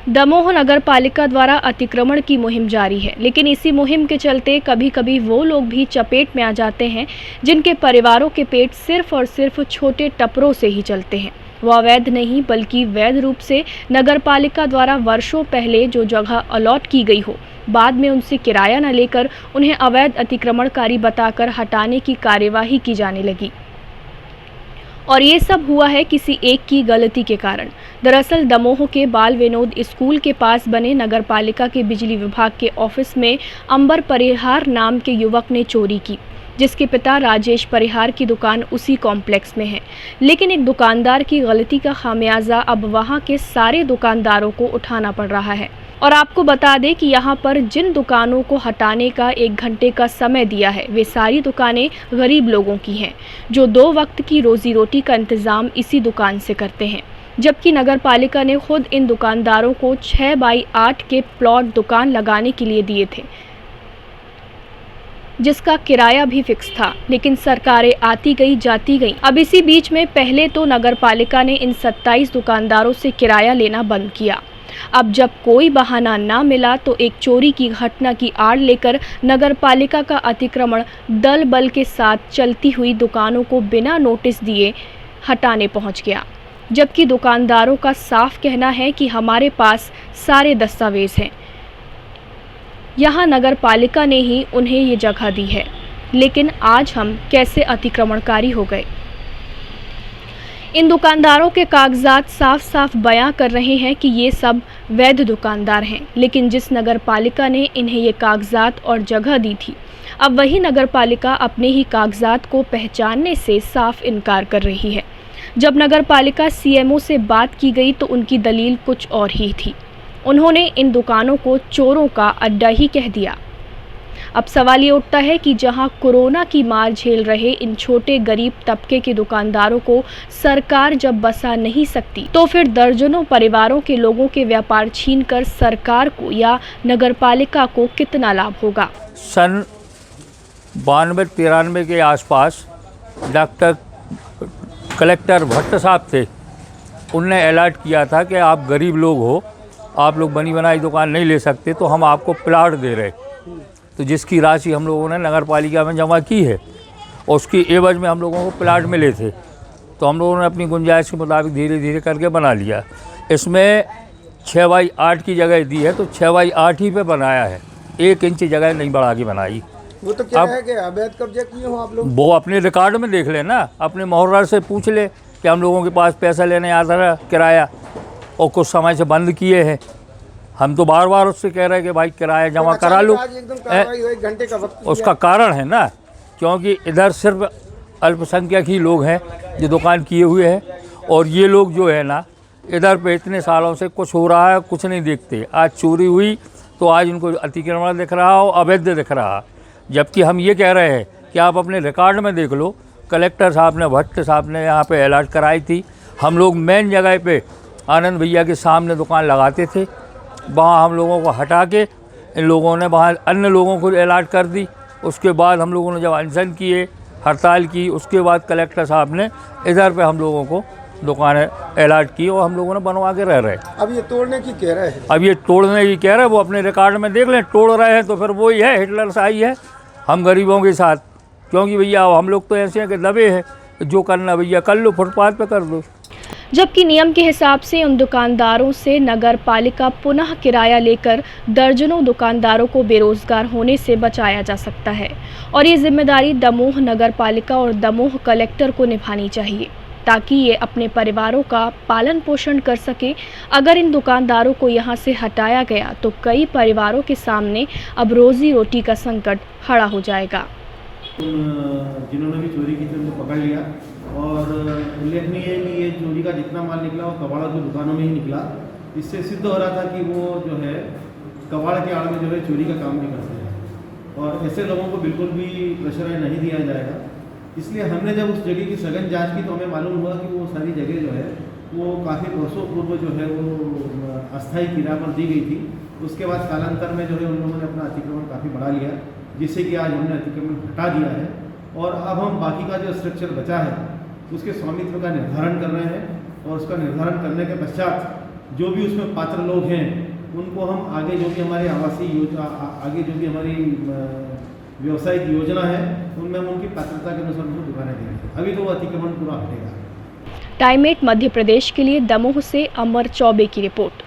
दमोह नगर पालिका द्वारा अतिक्रमण की मुहिम जारी है, लेकिन इसी मुहिम के चलते कभी कभी वो लोग भी चपेट में आ जाते हैं जिनके परिवारों के पेट सिर्फ और सिर्फ छोटे टपरों से ही चलते हैं। वो अवैध नहीं बल्कि वैध रूप से नगर पालिका द्वारा वर्षों पहले जो जगह अलॉट की गई हो, बाद में उनसे किराया न लेकर उन्हें अवैध अतिक्रमणकारी बताकर हटाने की कार्यवाही की जाने लगी। और ये सब हुआ है किसी एक की गलती के कारण। दरअसल दमोह के बाल विनोद स्कूल के पास बने नगर पालिका के बिजली विभाग के ऑफिस में अंबर परिहार नाम के युवक ने चोरी की, जिसके पिता राजेश परिहार की दुकान उसी कॉम्प्लेक्स में है। लेकिन एक दुकानदार की गलती का खामियाजा अब वहां के सारे दुकानदारों को उठाना पड़ रहा है। और आपको बता दें कि यहाँ पर जिन दुकानों को हटाने का 1 घंटे का समय दिया है, वे सारी दुकानें गरीब लोगों की हैं, जो 2 वक्त की रोजी रोटी का इंतज़ाम इसी दुकान से करते हैं। जबकि नगर पालिका ने खुद इन दुकानदारों को 6 बाई 8 के प्लॉट दुकान लगाने के लिए दिए थे, जिसका किराया भी फिक्स था, लेकिन सरकारें आती गई जाती गई। अब इसी बीच में पहले तो नगर पालिका ने इन 27 दुकानदारों से किराया लेना बंद किया। अब जब कोई बहाना ना मिला तो एक चोरी की घटना की आड़ लेकर नगर पालिका का अतिक्रमण दल बल के साथ चलती हुई दुकानों को बिना नोटिस दिए हटाने पहुंच गया। जबकि दुकानदारों का साफ कहना है कि हमारे पास सारे दस्तावेज हैं, यहाँ नगर पालिका ने ही उन्हें ये जगह दी है, लेकिन आज हम कैसे अतिक्रमणकारी हो गए। इन दुकानदारों के कागजात साफ साफ बयां कर रहे हैं कि ये सब वैध दुकानदार हैं, लेकिन जिस नगर पालिका ने इन्हें ये कागजात और जगह दी थी, अब वही नगर पालिका अपने ही कागजात को पहचानने से साफ इनकार कर रही है। जब नगर पालिका सीएमओ से बात की गई तो उनकी दलील कुछ और ही थी। उन्होंने इन दुकानों को चोरों का अड्डा ही कह दिया। अब सवाल ये उठता है कि जहां कोरोना की मार झेल रहे इन छोटे गरीब तबके के दुकानदारों को सरकार जब बसा नहीं सकती, तो फिर दर्जनों परिवारों के लोगों के व्यापार छीनकर सरकार को या नगरपालिका को कितना लाभ होगा। सन 92-93 के आसपास डॉक्टर कलेक्टर भट्ट साहब थे, उनने अलर्ट किया था कि आप गरीब लोग हो, आप लोग बनी बनाई दुकान नहीं ले सकते, तो हम आपको प्लाट दे रहे। तो जिसकी राशि हम लोगों ने नगर पालिका में जमा की है और उसकी एवज में हम लोगों को प्लाट मिले थे, तो हम लोगों ने अपनी गुंजाइश के मुताबिक धीरे धीरे करके बना लिया। इसमें 6 बाई 8 की जगह दी है, तो 6 बाई 8 ही पे बनाया है, 1 इंच जगह नहीं बढ़ा के बनाई। वो तो क्या है कि अवैध कब्जा किए हो आप लोग? वो अपने रिकॉर्ड में देख लेना, अपने मोहर्र से पूछ ले कि हम लोगों के पास पैसा लेने आता रहा किराया, और कुछ समय से बंद किए हैं। हम तो बार बार उससे कह रहे हैं कि भाई किराया जमा करा लो। घंटे का वक्त उसका कारण है ना, क्योंकि इधर सिर्फ अल्पसंख्यक ही लोग हैं जो दुकान किए हुए हैं, और ये लोग जो है ना, इधर पे इतने सालों से कुछ हो रहा है कुछ नहीं देखते। आज चोरी हुई तो आज इनको अतिक्रमण दिख रहा और अवैध दिख रहा, जबकि हम ये कह रहे हैं कि आप अपने रिकॉर्ड में देख लो। कलेक्टर साहब ने, भट्ट साहब ने यहाँ पे अलर्ट कराई थी। हम लोग मेन जगह पे आनंद भैया के सामने दुकान लगाते थे, वहाँ हम लोगों को हटा के इन लोगों ने वहाँ अन्य लोगों को अलर्ट कर दी। उसके बाद हम लोगों ने जब अनशन किए, हड़ताल की, उसके बाद कलेक्टर साहब ने इधर पे हम लोगों को दुकानें अलर्ट की और हम लोगों ने बनवा के रह रहे। अब ये तोड़ने की कह रहे हैं? अब ये तोड़ने की कह रहे हैं, वो अपने रिकॉर्ड में देख लें। तोड़ रहे हैं तो फिर वही है, हिटलर शाही है हम गरीबों के साथ। क्योंकि भैया हम लोग तो ऐसे हैं कि दबे हैं, जो करना भैया कर लो, फुटपाथ पे कर दो। जबकि नियम के हिसाब से उन दुकानदारों से नगर पालिका पुनः किराया लेकर दर्जनों दुकानदारों को बेरोजगार होने से बचाया जा सकता है, और ये जिम्मेदारी दमोह नगर पालिका और दमोह कलेक्टर को निभानी चाहिए, ताकि ये अपने परिवारों का पालन पोषण कर सके। अगर इन दुकानदारों को यहाँ से हटाया गया तो कई परिवारों के सामने अब रोजी रोटी का संकट खड़ा हो जाएगा। जिन्होंने भी चोरी की थी उनको पकड़ लिया, और उल्लेखनीय है कि ये चोरी का जितना माल निकला वो कबाड़ की दुकानों में ही निकला। इससे सिद्ध हो रहा था कि वो जो है कबाड़ के आड़ में जो है चोरी का काम भी करते हैं, और ऐसे लोगों को बिल्कुल भी प्रश्रय नहीं दिया जाएगा। इसलिए हमने जब उस जगह की सघन जांच की तो हमें मालूम हुआ कि वो सारी जगह जो है वो काफ़ी वर्षों पूर्व जो है वो अस्थायी किराए पर दी गई थी। उसके बाद कालांतर में जो है उन लोगों ने अपना अतिक्रमण काफ़ी बढ़ा लिया, जिससे कि आज हमने अतिक्रमण हटा दिया है, और अब हम बाकी का जो स्ट्रक्चर बचा है उसके स्वामित्व का निर्धारण कर रहे हैं, और उसका निर्धारण करने के पश्चात जो भी उसमें पात्र लोग हैं उनको हम आगे जो भी हमारे आवासीय योजना आगे जो भी हमारी व्यवसायिक योजना है उनमें हम उनकी पात्रता के अनुसार उनको दुकानें देंगे। अभी तो वो अतिक्रमण पूरा हटेगा। टाइम 8 मध्य प्रदेश के लिए दमोह से अमर चौबे की रिपोर्ट।